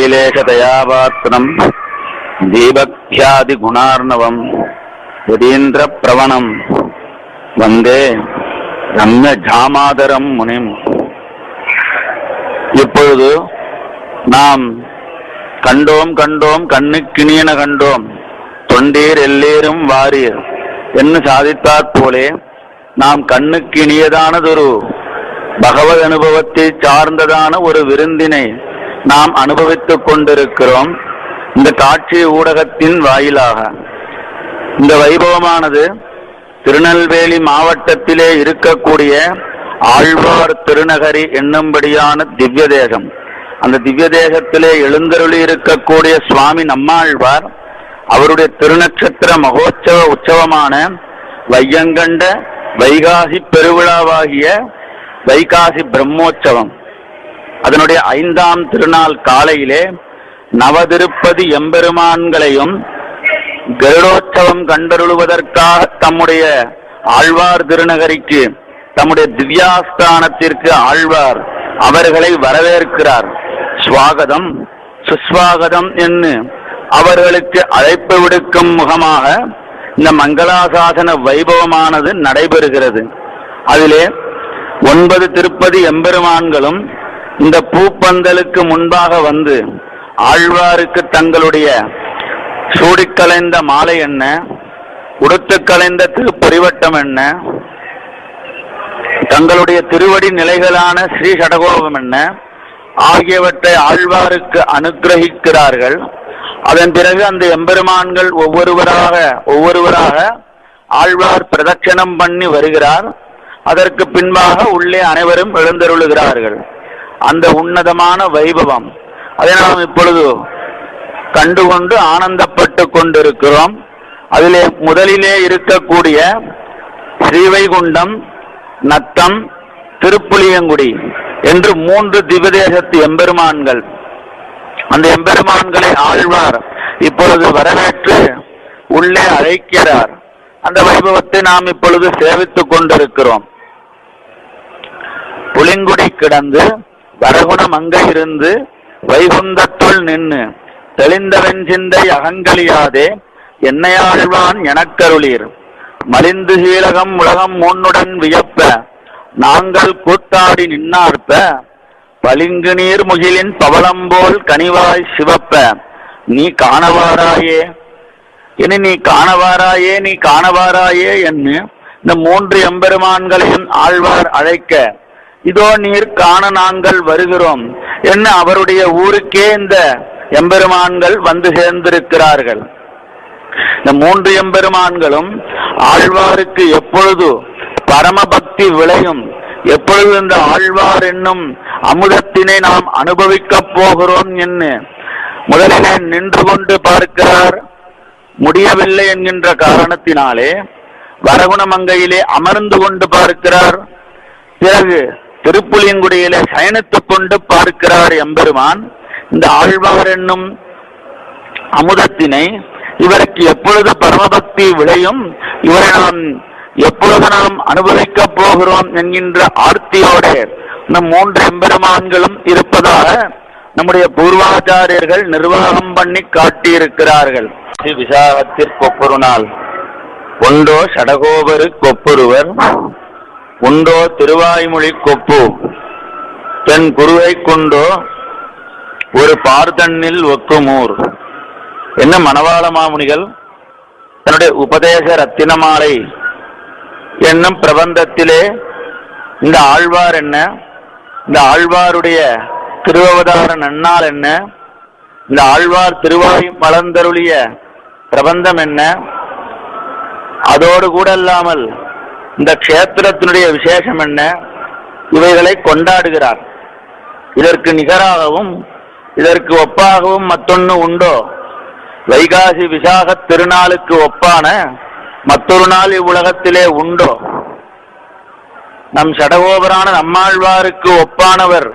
ஸ்ரீசைலேஷதயாபாத்திரம் தீபக்யாதி குணார்ணவம் யதீந்திர பிரவணம் வந்தே ரம்ய ஜாமாதரம் முனிம். இப்பொழுது நாம் கண்டோம் கண்டோம் கண்ணுக்கிணியன கண்டோம் தொண்டீர் எல்லேரும் வாரீர் என்று சாதித்தாற் போலே நாம் கண்ணுக்கிணியதானதொரு பகவத் அனுபவத்தை சார்ந்ததான ஒரு விருந்தினை நாம் அனுபவித்துக் கொண்டிருக்கிறோம். இந்த காட்சி ஊடகத்தின் வாயிலாக இந்த வைபவமானது திருநெல்வேலி மாவட்டத்திலே இருக்கக்கூடிய ஆழ்வார் திருநகரி என்னும்படியான திவ்ய தேசம். அந்த திவ்ய தேசத்திலே எழுந்தருளி இருக்கக்கூடிய சுவாமி நம்மாழ்வார் அவருடைய திருநட்சத்திர மகோற்சவ உற்சவமான வையங்கண்ட வைகாசி பெருவிழாவாகிய வைகாசி பிரம்மோற்சவம் அதனுடைய 5ஆம் திருநாள் காலையிலே நவதிருப்பதி எம்பெருமான்களையும் கருடோற்சவம் கண்டருளுவதற்காக தம்முடைய ஆழ்வார் திருநகரிக்கு தம்முடைய திவ்யாஸ்தானத்திற்கு ஆழ்வார் அவர்களை வரவேற்கிறார். ஸ்வாகதம் சுஸ்வாகதம் என்று அவர்களுக்கு அழைப்பு விடுக்கும் முகமாக இந்த மங்களாசாசன வைபவமானது நடைபெறுகிறது. அதிலே 9 திருப்பதி எம்பெருமான்களும் இந்த பூப்பந்தலுக்கு முன்பாக வந்து ஆழ்வாருக்கு தங்களுடைய சூடிக்கலைந்த மாலை என்ன, உடுத்து கலைந்த திருப்பரிவட்டம் என்ன, தங்களுடைய திருவடி நிலைகளான ஸ்ரீ சடகோபம் என்ன ஆகியவற்றை ஆழ்வாருக்கு அனுகிரகிக்கிறார்கள். அதன் பிறகு அந்த எம்பெருமான்கள் ஒவ்வொருவராக ஆழ்வார் பிரதட்சணம் பண்ணி வருகிறார். அதற்கு பின்பாக உள்ளே அனைவரும் எழுந்தருளுகிறார்கள். அந்த உன்னதமான வைபவம் அதை நாம் இப்பொழுது கண்டுகொண்டு ஆனந்தப்பட்டு கொண்டிருக்கிறோம். அதிலே முதலிலே இருக்கக்கூடிய ஸ்ரீவைகுண்டம், நத்தம், திருப்புளியங்குடி என்று 3 திவ்யதேசத்து எம்பெருமான்கள். அந்த எம்பெருமான்களை ஆழ்வார் இப்பொழுது வரவேற்று உள்ளே அழைக்கிறார். அந்த வைபவத்தை நாம் இப்பொழுது சேவித்துக் கொண்டிருக்கிறோம். புலிங்குடி கிடந்து வரகுண மங்கை இருந்து வைகுந்தத்துள் நின்று தெளிந்தவன் சிந்தை அகங்கலியாதே என்னையாழ்வான் எனக்கருளீர் மலிந்து சீலகம் உலகம் முன்னுடன் வியப்ப நாங்கள் கூத்தாடி நின்னார்ப்ப பளிங்கு நீர் முகிலின் பவளம்போல் கனிவாய் சிவப்ப நீ காணவாராயே இனி நீ காணவாராயே நீ காணவாராயே என்று இந்த 3 எம்பெருமான்களையும் ஆழ்வார் அழைக்க இதோ நீர் காண நாங்கள் வருகிறோம் என்று அவருடைய ஊருக்கே இந்த எம்பெருமான்கள் வந்து சேர்ந்திருக்கிறார்கள். இந்த 3 எம்பெருமான்களும் ஆழ்வாருக்கு எப்பொழுது பரமபக்தி விளையும், எப்பொழுது இந்த ஆழ்வார் என்னும் அமுதத்தினை நாம் அனுபவிக்கப் போகிறோம் என்று முதலிலே நின்று கொண்டு பார்க்கிறார். முடியவில்லை என்கின்ற காரணத்தினாலே வரகுணமங்கையிலே அமர்ந்து கொண்டு பார்க்கிறார். பிறகு திருப்புளியங்குடியிலே சயனித்துக் கொண்டு பார்க்கிறார் எம்பெருமான். இந்த ஆழ்வார் என்னும் அமுதத்தினை இவருக்கு எப்பொழுது பரமபக்தி விளையும், இவரை நாம் எப்பொழுது நாம் அனுபவிக்கப் போகிறோம் என்கின்ற ஆர்த்தியோடு இந்த 3 எம்பெருமான்களும் இருப்பதாக நம்முடைய பூர்வாச்சாரியர்கள் நிர்வாகம் பண்ணி காட்டியிருக்கிறார்கள். விசாகத்திற்கொப்பொரு நாள் உண்டோ சடகோபரு கொப்பொருவர் உண்டோ திருவாய்மொழி கொப்பு தென் குருவை கொண்டோ ஒரு பார்த்தண்ணில் ஒக்குமூர் என்ன மணவாள மாமுனிகள் தன்னுடைய உபதேச ரத்தினமாலை என்னும் பிரபந்தத்திலே இந்த ஆழ்வார் என்ன, இந்த ஆழ்வாருடைய திருவவதார நன்னாள் என்ன, இந்த ஆழ்வார் திருவாய் மலர்ந்தருளிய பிரபந்தம் என்ன, அதோடு கூட அல்லாமல் இந்த க்ஷேத்திரத்தினுடைய விசேஷம் என்ன, இவைகளை கொண்டாடுகிறார். இதற்கு நிகராகவும் இதற்கு ஒப்பாகவும் மற்றொன்று உண்டோ? வைகாசி விசாக திருநாளுக்கு ஒப்பான மற்றொரு நாள் இவ்வுலகத்திலே உண்டோ? நம் சடகோபரான நம்மாழ்வாருக்கு ஒப்பானவர்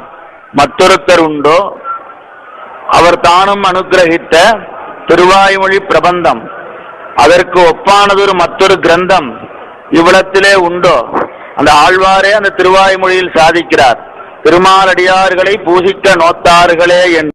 மற்றொருத்தர் உண்டோ? அவர் தானும் அனுகிரகித்த திருவாய்மொழி பிரபந்தம் அதற்கு ஒப்பானதொரு மற்றொரு கிரந்தம் இவ்விடத்திலே உண்டோ? அந்த ஆழ்வாரே அந்த திருவாய்மொழியில் சாதிக்கிறார். திருமாலடியார்களை பூசிக்க நோத்தார்களே என்று.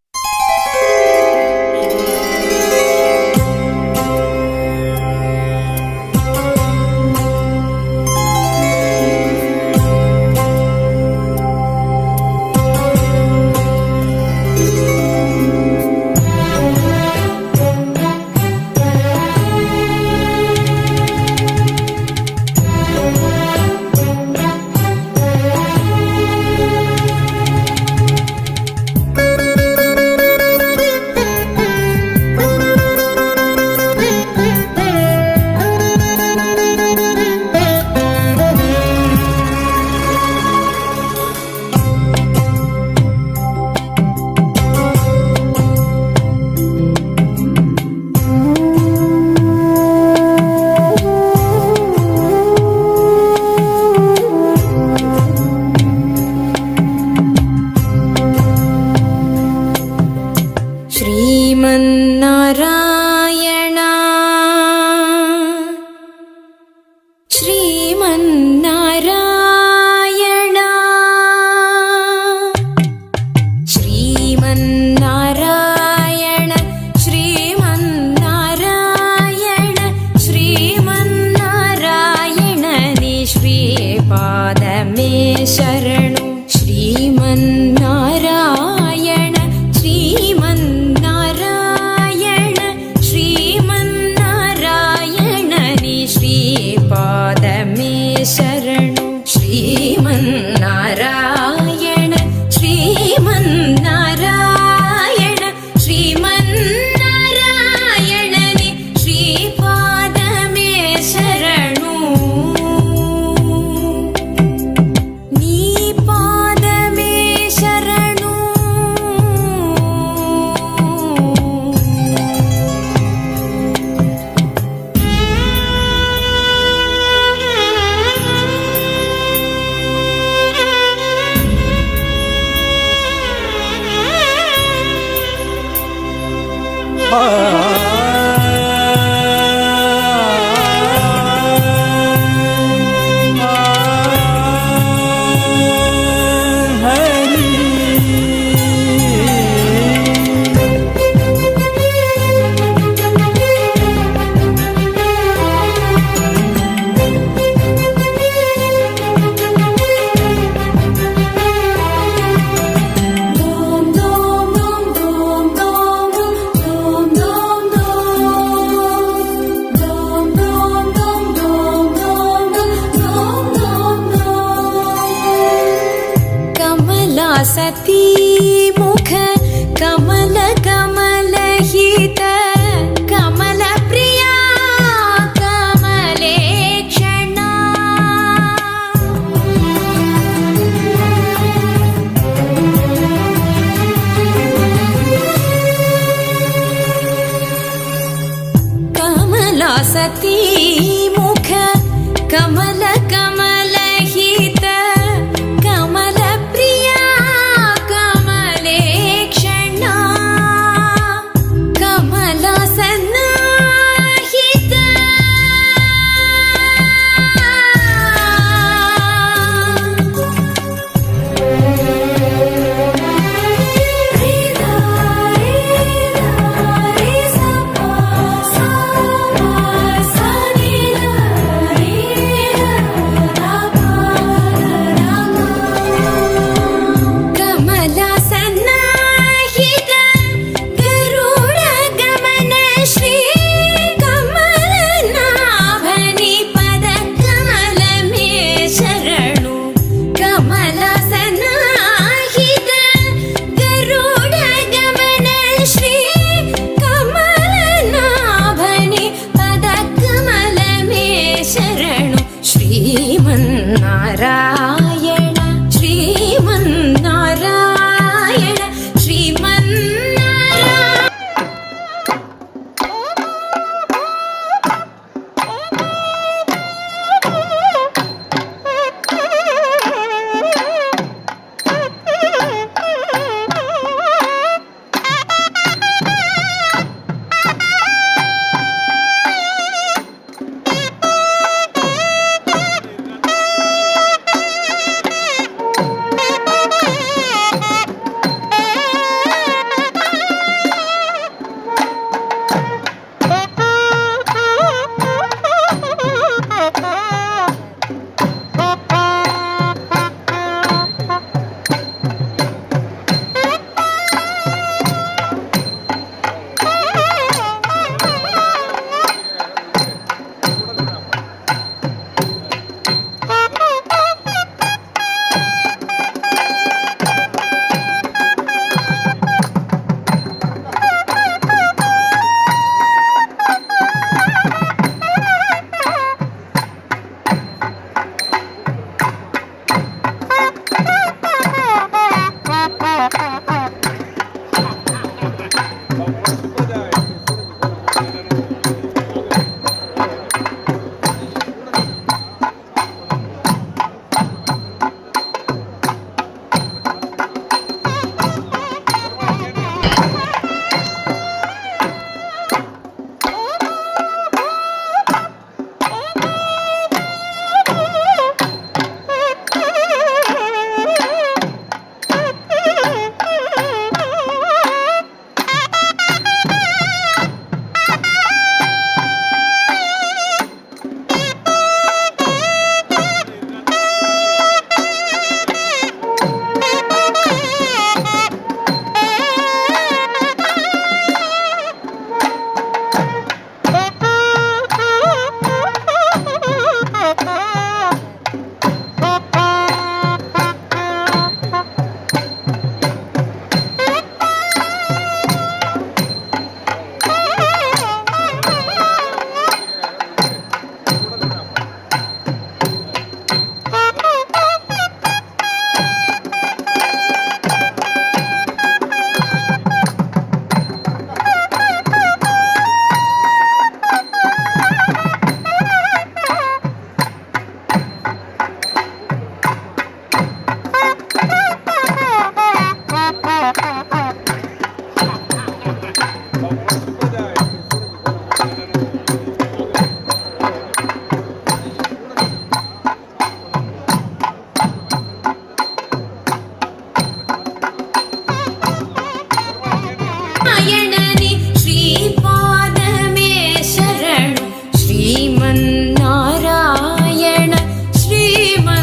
सती मुख कमल कमल हित कमल प्रिया कमलेक्षणा कमला सती मुख कमल कमल हित कमल प्रिया श्रीमन्नारायण श्रीमन्नारायण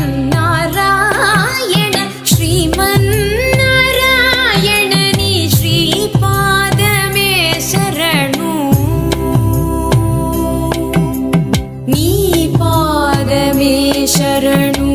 श्रीमन्नारायण नी श्रीपादमे शरणु नी पादमे शरणु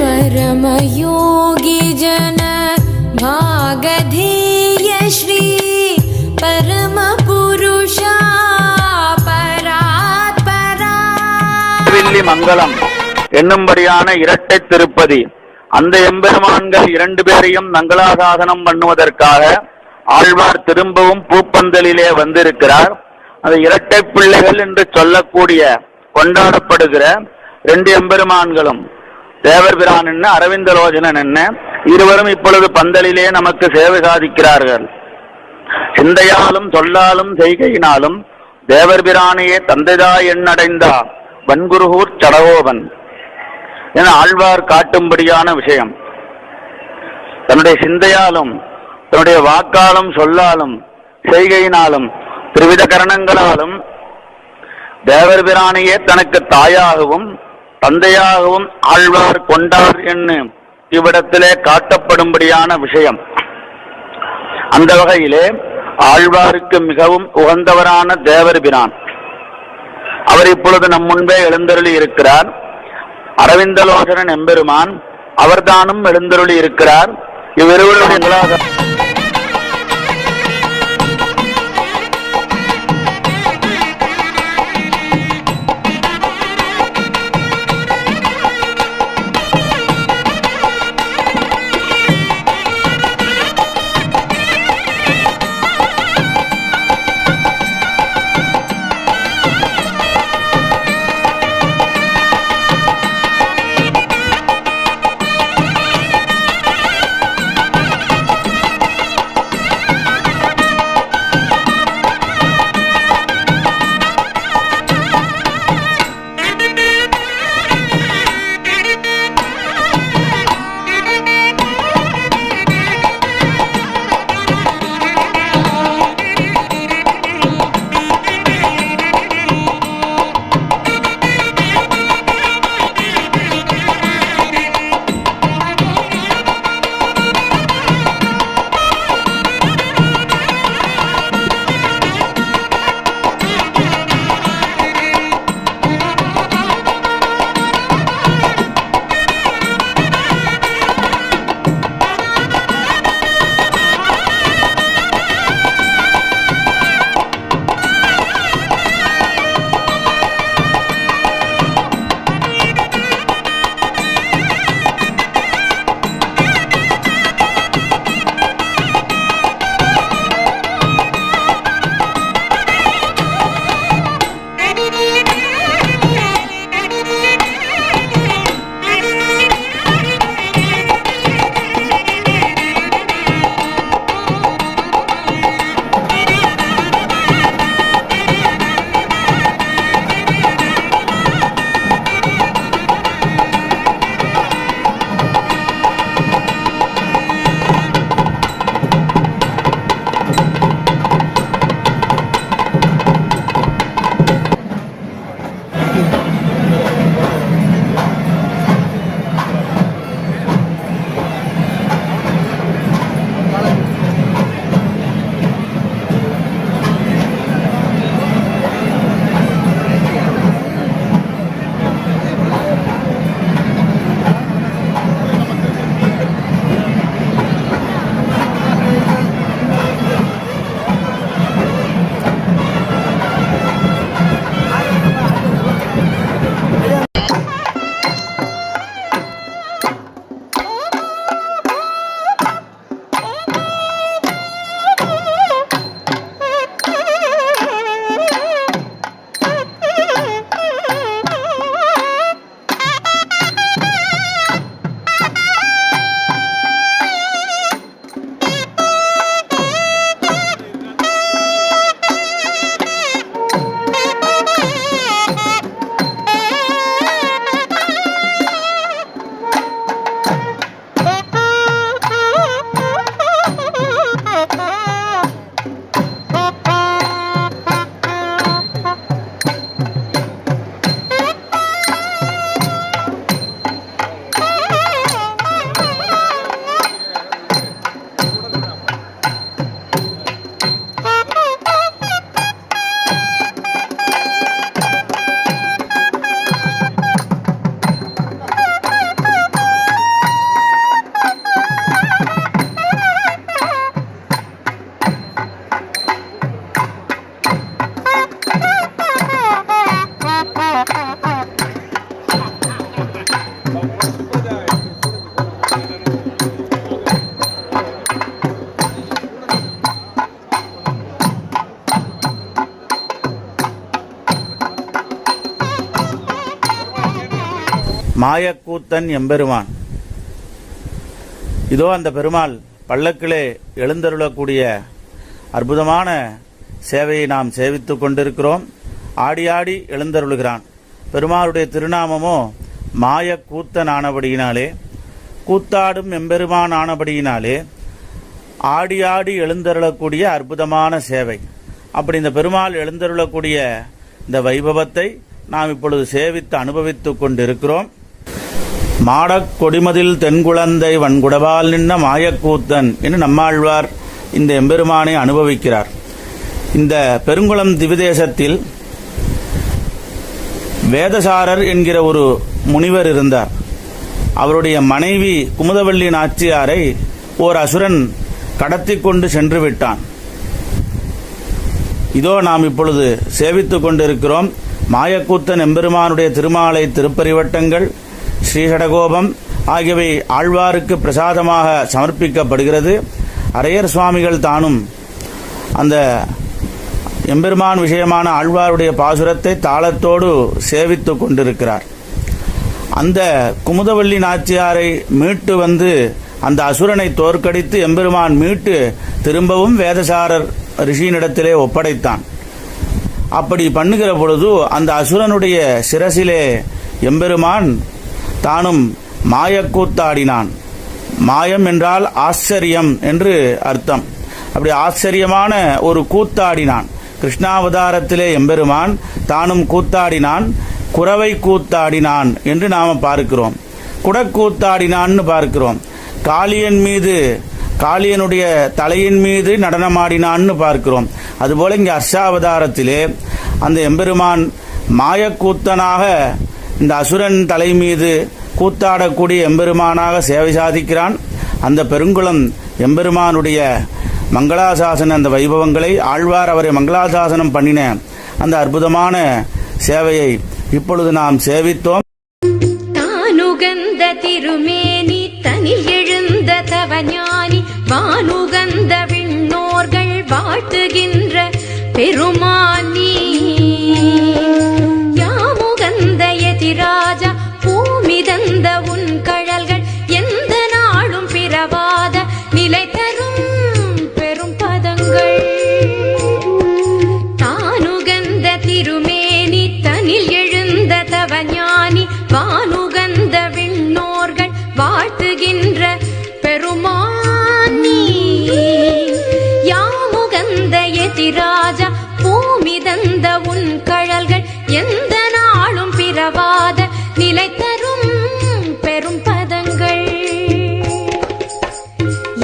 परमयोगी जन भागधेय श्री परम पुरुषा परात्परा வில்லி மங்கலம் என்னும்படியான இரட்டை திருப்பதி. அந்த எம்பெருமான்கள் இரண்டு பேரையும் மங்களாசாசனம் பண்ணுவதற்காக ஆழ்வார் திரும்பவும் பூப்பந்தலிலே வந்திருக்கிறார். அந்த இரட்டை பிள்ளைகள் என்று சொல்லக்கூடிய கொண்டாடப்படுகிற ரெண்டு எம்பெருமான்களும் தேவர் பிரான் என்ன அரவிந்தலோச்சனன் என்ன இருவரும் இப்பொழுது பந்தலிலே நமக்கு சேவை சாதிக்கிறார்கள். சிந்தையாலும் சொல்லாலும் செய்கையினாலும் தேவர் பிரானையே தந்தைதா எண்ணடைந்தா வன்குருகூர் சடகோபன் என ஆழ்வார் காட்டும்படியான விஷயம். தன்னுடைய சிந்தையாலும் தன்னுடைய வாக்காலும் சொல்லாலும் செய்கையினாலும் திருவித கரணங்களாலும் தேவர் பிரானையே தனக்கு தாயாகவும் தந்தையாகவும் ஆழ்வார் கொண்டார் என்று இவ்விடத்திலே காட்டப்படும்படியான விஷயம். அந்த வகையிலே ஆழ்வாருக்கு மிகவும் உகந்தவரான தேவர் பிரான் அவர் இப்பொழுது நம் முன்பே எழுந்தருளி இருக்கிறார். அரவிந்தலோசனன் எம்பெருமான் அவர்தானும் எழுந்தருளி இருக்கிறார். இவ்விருவருடைய மாயக்கூத்தன் எம்பெருமான். இதோ அந்த பெருமாள் பல்லக்கிலே எழுந்தருளக்கூடிய அற்புதமான சேவையை நாம் சேவித்துக் கொண்டிருக்கிறோம். ஆடி ஆடி எழுந்தருளுகிறான். பெருமாளுடைய திருநாமமோ மாயக்கூத்தன் ஆனபடியினாலே, கூத்தாடும் எம்பெருமான் ஆனபடியினாலே ஆடி ஆடி எழுந்தருளக்கூடிய அற்புதமான சேவை. அப்படி இந்த பெருமாள் எழுந்தருளக்கூடிய இந்த வைபவத்தை நாம் இப்பொழுது சேவித்து அனுபவித்துக் கொண்டிருக்கிறோம். மாடக் கொடிமதில் தென்குழந்தை வன்குடவால் நின்ன மாயக்கூத்தன் என்று நம்மாழ்வார் இந்த எம்பெருமானை அனுபவிக்கிறார். இந்த பெருங்குளம் திவிதேசத்தில் வேதசாரர் என்கிற ஒரு முனிவர் இருந்தார். அவருடைய மனைவி குமுதவள்ளி நாச்சியாரை ஓர் அசுரன் கடத்தி கொண்டு சென்று விட்டான். இதோ நாம் இப்பொழுது சேவித்துக் கொண்டிருக்கிறோம். மாயக்கூத்தன் எம்பெருமானுடைய திருமாலை திருப்பரிவட்டங்கள் ஸ்ரீஷடகோபம் ஆகியவை ஆழ்வாருக்கு பிரசாதமாக சமர்ப்பிக்கப்படுகிறது. அரையர் சுவாமிகள் தானும் அந்த எம்பெருமான் விஷயமான ஆழ்வாருடைய பாசுரத்தை தாளத்தோடு சேவித்துக் கொண்டிருக்கிறார். அந்த குமுதவள்ளி நாச்சியாரை மீட்டு வந்து அந்த அசுரனை தோற்கடித்து எம்பெருமான் மீட்டு திரும்பவும் வேதசாரர் ரிஷியினிடத்திலே ஒப்படைத்தான். அப்படி பண்ணுகிற பொழுது அந்த அசுரனுடைய சிரசிலே எம்பெருமான் தானும் மாயக்கூத்தாடினான். மாயம் என்றால் ஆச்சரியம் என்று அர்த்தம். அப்படி ஆச்சரியமான ஒரு கூத்தாடினான். கிருஷ்ணாவதாரத்திலே எம்பெருமான் தானும் கூத்தாடினான். குரவை கூத்தாடினான் என்று நாம் பார்க்கிறோம். குடக்கூத்தாடினான்னு பார்க்கிறோம். காளியன் மீது, காளியனுடைய தலையின் மீது நடனமாடினான்னு பார்க்கிறோம். அதுபோல இங்கே அர்ச்சாவதாரத்திலே அந்த எம்பெருமான் மாயக்கூத்தனாக இந்த அசுரன் தலை மீது கூத்தாடக்கூடிய எம்பெருமானாக சேவை சாதிக்கிறான். அந்த பெருங்குளம் எம்பெருமானுடைய மங்களாசாசன அந்த வைபவங்களை ஆழ்வார் அவரை மங்களாசாசனம் பண்ணின அந்த அற்புதமான சேவையை இப்பொழுது நாம் சேவித்தோம். தானுகந்த திருமேனி தனில் எழுந்த தவஞானி வானுகந்த விண்ணோர்கள் வாழ்த்துகின்ற பெருமானி யாமுகந்த எதிராஜா பூமிதந்த உன் கழல்கள் எந்த நாளும் பிறவாத நிலை தரும் பெரும் பதங்கள். தானுகந்த திருமேனி தனில் எழுந்த தவஞானி வானுகந்த விண்ணோர்கள் வாழ்த்துகின்ற பெருமானி யாமுகந்த எதிராஜா பூமிதந்த உன் கழல்கள் எந்த நாளும் பிறவாத நிலை தரும் பெரும் பதங்கள்.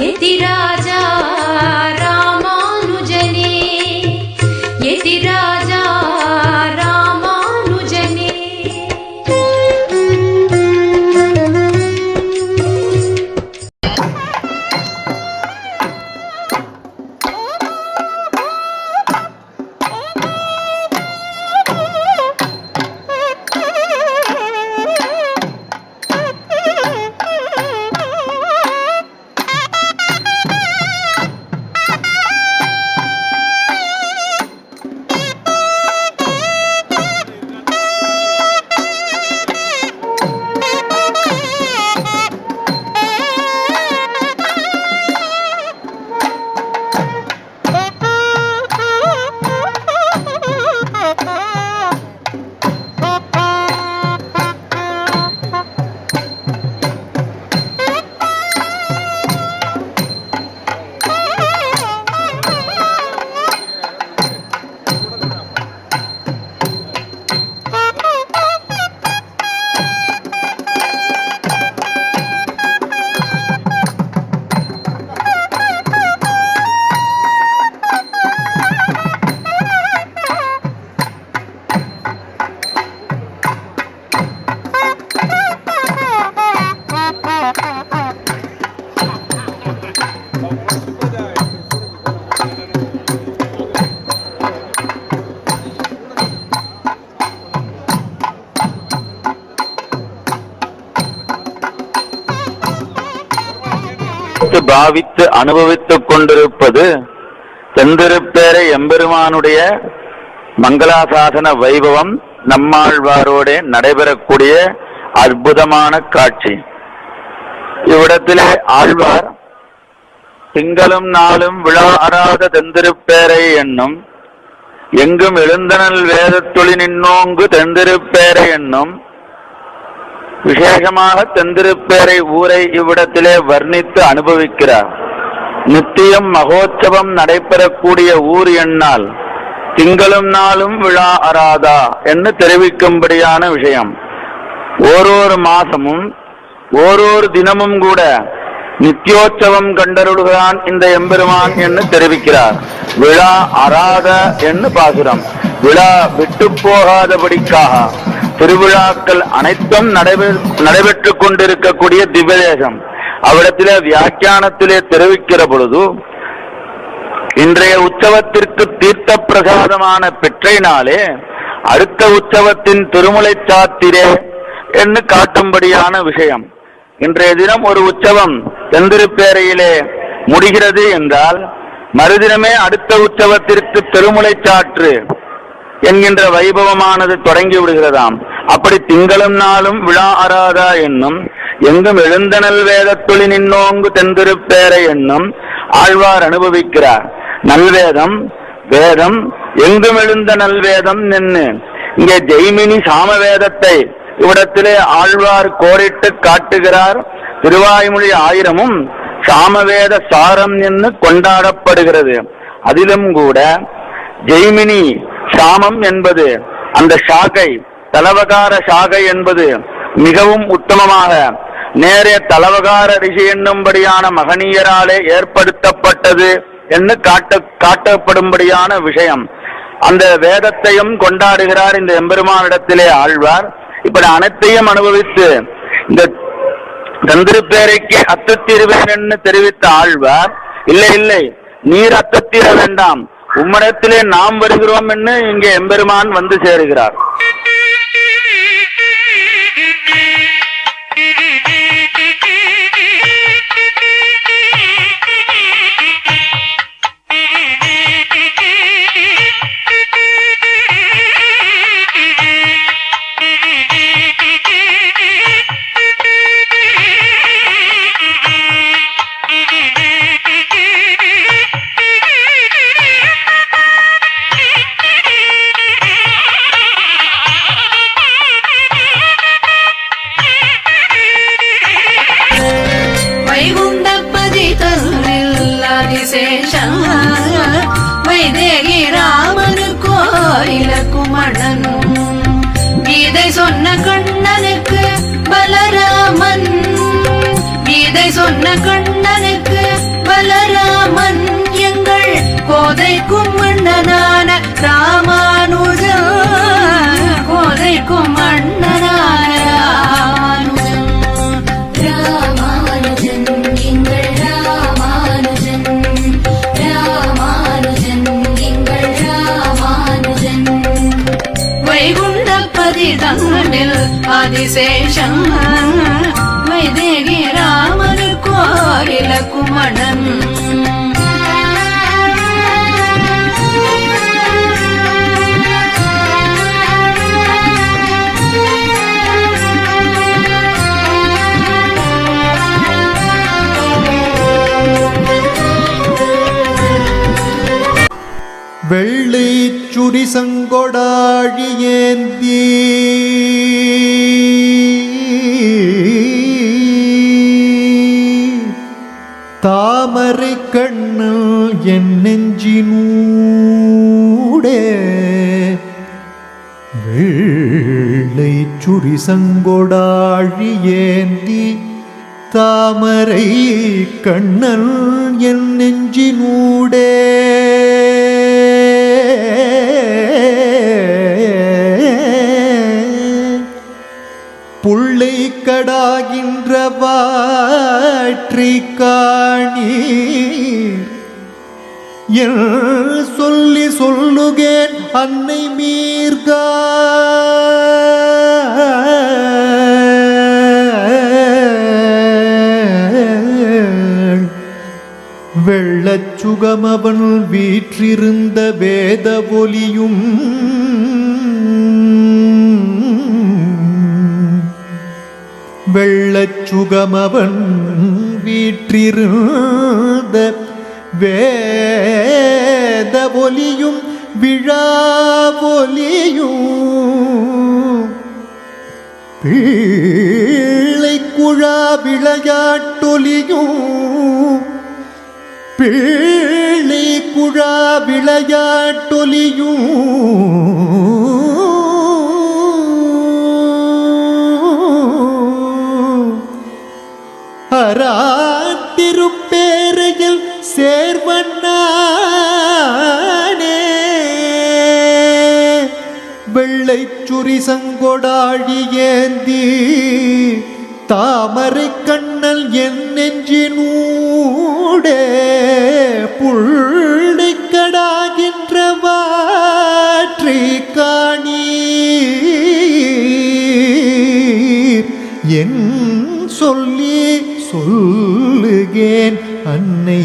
எதிராஜா ராமானுஜனே, எதிராஜா ராமானுஜனே. பாவித்து அனுபவித்துக் கொண்டிருப்பது தென்திருப்பேரை எம்பெருமானுடைய மங்களாசாசன வைபவம் நம்மாழ்வாரோட நடைபெறக்கூடிய அற்புதமான காட்சி. இவ்விடத்திலே ஆழ்வார் திங்களும் நாளும் விழா அறாத தெந்திருப்பேரை என்னும் எங்கும் எழுந்தனல் வேதத்தொழி நின்னோங்கு தெந்திருப்பேரை என்னும் விசேஷமாக தெந்திருப்பேரை ஊரை இவ்விடத்திலே வர்ணித்து அனுபவிக்கிறார். நித்தியம் மகோத்சவம் நடைபெறக்கூடிய ஊர் என்னால் திங்களும் நாளும் விழா அறாதா என்று தெரிவிக்கும்படியான விஷயம். ஓரொரு மாசமும் ஓரொரு தினமும் கூட நித்தியோற்சவம் கண்டருள்கிறான் இந்த எம்பெருமான் என்று தெரிவிக்கிறார். விழா அறாத என்று பாசுரம். விழா விட்டு போகாதபடிக்காக திருவிழாக்கள் அனைத்தும் நடைபெற்றுக் கொண்டிருக்கக்கூடிய திவ்யதேசம். அவ்விடத்திலே வியாக்கியானத்திலே தெரிவிக்கிற பொழுது இன்றைய உற்சவத்திற்கு தீர்த்த பிரசாதமான பெற்றையினாலே அடுத்த உற்சவத்தின் திருமுலை சாத்திரே என்று காட்டும்படியான விஷயம். இன்றைய தினம் ஒரு உற்சவம் தெந்திருப்பேரையிலே முடிகிறது என்றால் மறுதினமே அடுத்த உற்சவத்திற்கு திருமுலை சாற்று என்கின்ற வைபவமானது தொடங்கி விடுகிறதாம். அப்படி திங்களும் நாளும் விழா அறாதா என்னும் எங்கும் எழுந்தனல் வேதத்தொழி நின்னோங்கு தெந்திருப்பேரை என்னும் ஆழ்வார் அனுபவிக்கிறார். நல்வேதம் வேதம் எங்கும் எழுந்த நல்வேதம் நின்று இங்கே ஜெய்மினி சாமவேதத்தை இவ்விடத்திலே ஆழ்வார் கோரிட்டு காட்டுகிறார். திருவாய்மொழி 1000ம் சாமவேத சாரம் என்று கொண்டாடப்படுகிறது. அதிலும் கூட ஜெய்மினி சாமம் என்பது அந்த சாகை தலவகார சாகை என்பது மிகவும் உத்தமமாக நேரே தலவகார ரிஷி என்னும்படியான மகனீயராலே ஏற்படுத்தப்பட்டது என்று காட்டப்படும்படியான விஷயம். அந்த வேதத்தையும் கொண்டாடுகிறார் இந்த எம்பெருமானிடத்திலே ஆழ்வார். இப்படி அனைத்தையும் அனுபவித்து இந்த தந்திருப்பேரைக்கு அத்தத்தீருவேன் என்று தெரிவித்த ஆழ்வார், இல்லை இல்லை நீர் அத்தத்தீர வேண்டாம், உம்மிடத்திலே நாம் வருகிறோம் என்று இங்கே எம்பெருமான் வந்து சேருகிறார். வைதேகி ராமனுக்கோ இலக்குமணன் கீதை சொன்ன கண்ணனுக்கு பலராமன், கீதை சொன்ன கண்ணனுக்கு பலராமன் எங்கள் கோதைக்கும் மன்னனான ராமானுஜன், கோதைக்கும் மன்னனான ஆதிசேஷம் வைதேகி ராமனுக்கோ இலக்குமணன். வெள்ளை சுரி சங்கொடாழி ஏந்தி தாமரை கண்ணல் என் நெஞ்சினூடே, வெள்ளை சுரி சங்கொடாழி ஏந்தி தாமரை கண்ணல் என் நெஞ்சினூடே, புள்ளை கடாகின்ற வாற்றி காணீர் என் சொல்லி சொல்லுகேன் அன்னை மீர்கா, வெள்ளச் சுகமவன் வீற்றிருந்த வேத ஒலியும் வெள்ளச்சுகமவன் வீற்றிருந்த வேத ஒலியும் விழா ஒலியும் பிள்ளை குழா விளையாட்டொலியும் பிள்ளை குழா விளையாட்டொலியும் அராத்திருப்பேரையில் சேர்வண்ணானே வெள்ளைச்சுரி சங்கொடாழி ஏந்தி தாமரை கண்ணல் என் நெஞ்சினூடே புள்ளை கடாகின்ற வாற்றை காணீர் என் சொல்லி சொல்லுகேன் அன்னை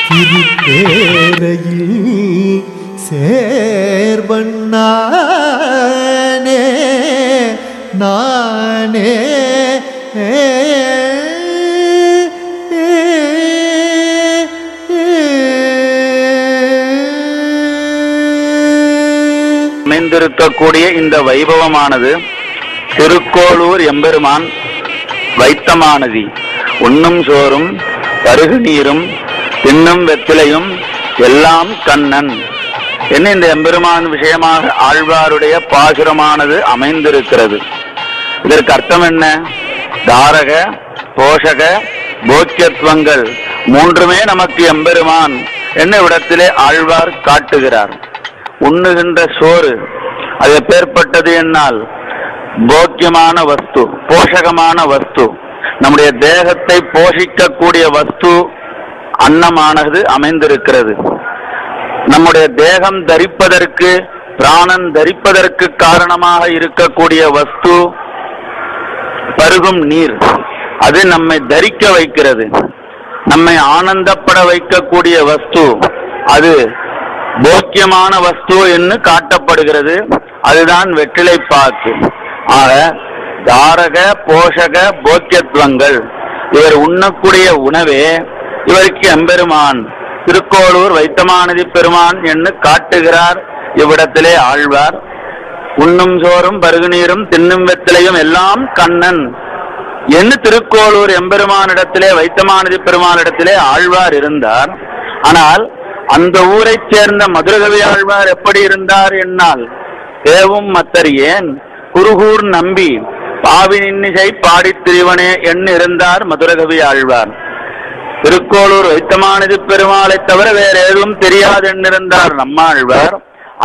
திருப்பேரையில் சேர்வண்ணானே நானே அமைந்திருக்கக்கூடிய இந்த வைபவமானது திருக்கோளூர் எம்பெருமான் வைத்தமானதி உண்ணும் சோறும் பருகு நீரும் தின்னும் வெத்திலையும் எல்லாம் கண்ணன் என்ன இந்த எம்பெருமான் விஷயமாக ஆழ்வாருடைய பாசுரமானது அமைந்திருக்கிறது. இதற்கு அர்த்தம் என்ன? தாரக போஷக போக்கியத்துவங்கள் மூன்றுமே நமக்கு எம்பெருமான் என்ன இடத்திலே ஆழ்வார் காட்டுகிறார். உண்ணுகின்ற சோறு அது எப்பேற்பட்டது என்னால் போக்கியமான வஸ்து, போஷகமான வஸ்து, நம்முடைய தேகத்தை போஷிக்கக்கூடிய வஸ்து அன்னமானது அமைந்திருக்கிறது. நம்முடைய தேகம் தரிப்பதற்கு, பிராணன் தரிப்பதற்கு காரணமாக இருக்கக்கூடிய வஸ்து பருகும் நீர், அது நம்மை தரிக்க வைக்கிறது. நம்மை ஆனந்தப்பட வைக்கக்கூடிய வஸ்து அது போக்கியமான வஸ்து என்று காட்டப்படுகிறது. அதுதான் வெற்றிலை பாக்கு. ஆக தாரக போஷக போக்கியத்துவங்கள், இவர் உண்ணக்கூடிய உணவே இவருக்கு எம்பெருமான் திருக்கோளூர் வைத்தமானதி பெருமான் என்று காட்டுகிறார் இவ்விடத்திலே ஆழ்வார். உண்ணும் சோறும் பருகு நீரும் தின்னும் வெத்திலையும் எல்லாம் கண்ணன் என்று திருக்கோளூர் எம்பெருமானிடத்திலே வைத்தமானதி பெருமானிடத்திலே ஆழ்வார் இருந்தார். ஆனால் அந்த ஊரைச் சேர்ந்த மதுரகவி ஆழ்வார் எப்படி இருந்தார் என்னால் தேவும் மத்தறியேன் குருகூர் நம்பி பாவினின்னிசை பாடித் திரிவனே என்று இருந்தார் மதுரகவி ஆழ்வார். திருக்கோளூர் வைத்தமானதி பெருமாளை தவிர வேற ஏதும் தெரியாது என்றிருந்தார் நம்மாழ்வார்.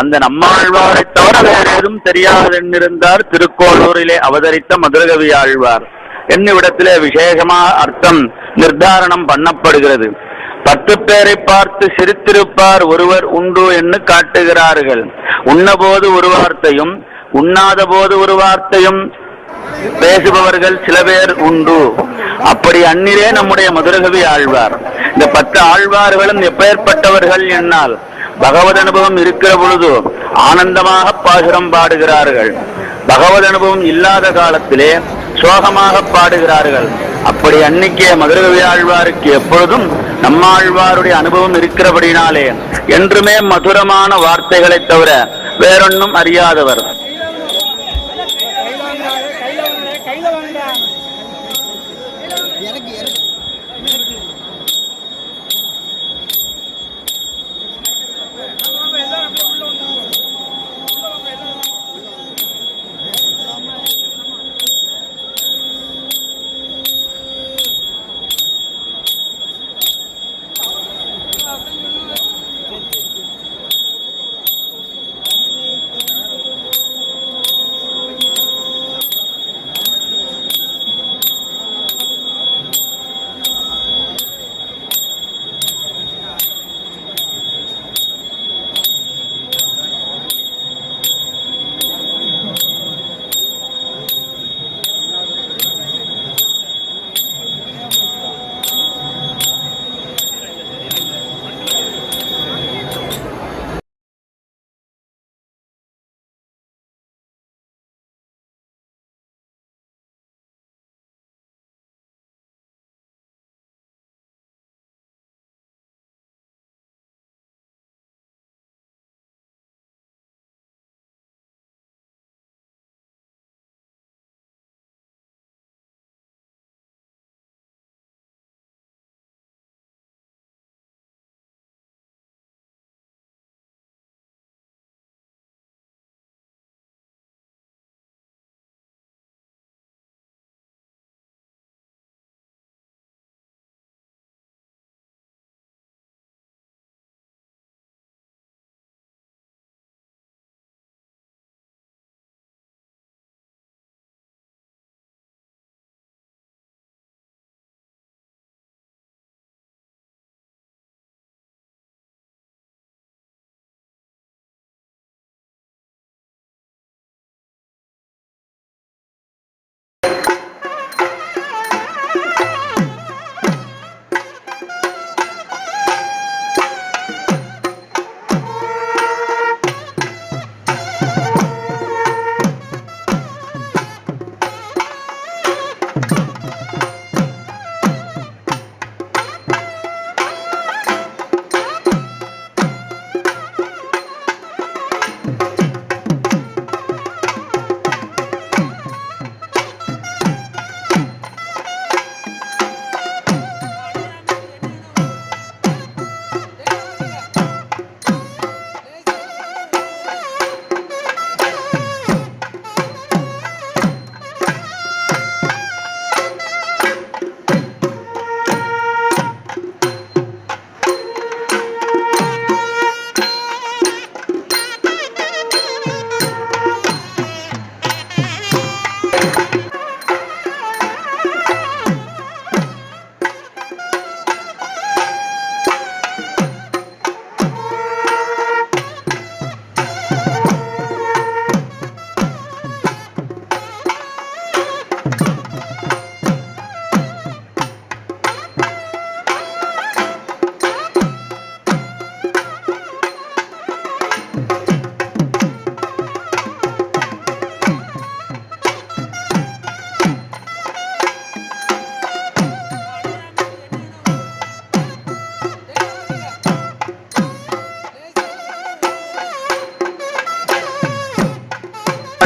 அந்த நம்மாழ்வாரை தவிர வேற ஏதும் தெரியாது என்றிருந்தார் திருக்கோளூரிலே அவதரித்த மதுரகவி ஆழ்வார். என்னிடத்திலே விசேஷமாக அர்த்தம் நிர்தாரணம் பண்ணப்படுகிறது. 10 பேரை பார்த்து சிரித்திருப்பார் ஒருவர் உண்டு என்று காட்டுகிறார்கள். உண்ணபோது ஒரு வார்த்தையும் உண்ணாத போது ஒரு வார்த்தையும் பேசுபவர்கள் சில பேர் உண்டு. அப்படி அந்நிலே நம்முடைய மதுரகவி ஆழ்வார். இந்த 10 ஆழ்வார்களும் எப்பேற்பட்டவர்கள் என்னால் பகவத் அனுபவம் இருக்கிற பொழுது ஆனந்தமாக பாசுரம் பாடுகிறார்கள். பகவத் அனுபவம் இல்லாத காலத்திலே சோகமாக பாடுகிறார்கள். அப்படி அன்னிக்கே மதுரகவி ஆழ்வாருக்கு எப்பொழுதும் நம்மாழ்வாருடைய அனுபவம் இருக்கிறபடினாலே என்றுமே மதுரமான வார்த்தைகளை தவிர வேறொன்னும் அறியாதவர்.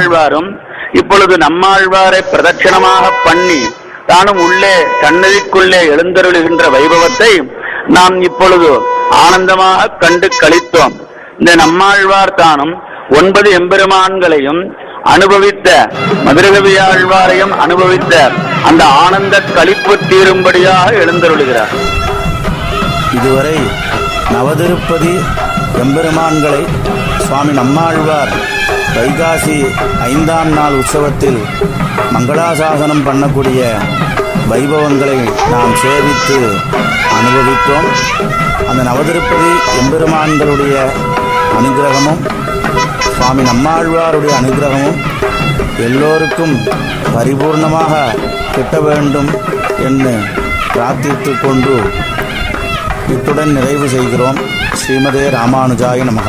நம்மாழ்வாரும் இப்பொழுது நம்மாழ்வாரை பிரதட்சணமாக பண்ணி தானும் உள்ளே சன்னதிக்குள்ளே எழுந்தருளுகின்ற வைபவத்தை நாம் இப்பொழுது ஆனந்தமாக கண்டு களித்தோம். இந்த நம்மாழ்வார் தானும் 9 எம்பெருமான்களையும் அனுபவித்த மதுரகவியாழ்வாரையும் அனுபவித்த அந்த ஆனந்த களிப்பு தீரும்படியாக எழுந்தருளுகிறார். இதுவரை நவதிருப்பதி எம்பெருமான்களை சுவாமி நம்மாழ்வார் வைகாசி 5ஆம் நாள் உற்சவத்தில் மங்களாசாசனம் பண்ணக்கூடிய வைபவங்களை நாம் சேவித்து அனுபவித்தோம். அந்த நவதிருப்பதி எம்பெருமான்களுடைய அனுகிரகமும் சுவாமி நம்மாழ்வாருடைய அனுகிரகமும் எல்லோருக்கும் பரிபூர்ணமாக கிட்ட வேண்டும் என்று பிரார்த்தித்து கொண்டு இத்துடன் நிறைவு செய்கிறோம். ஸ்ரீமதே ராமானுஜாய நமக.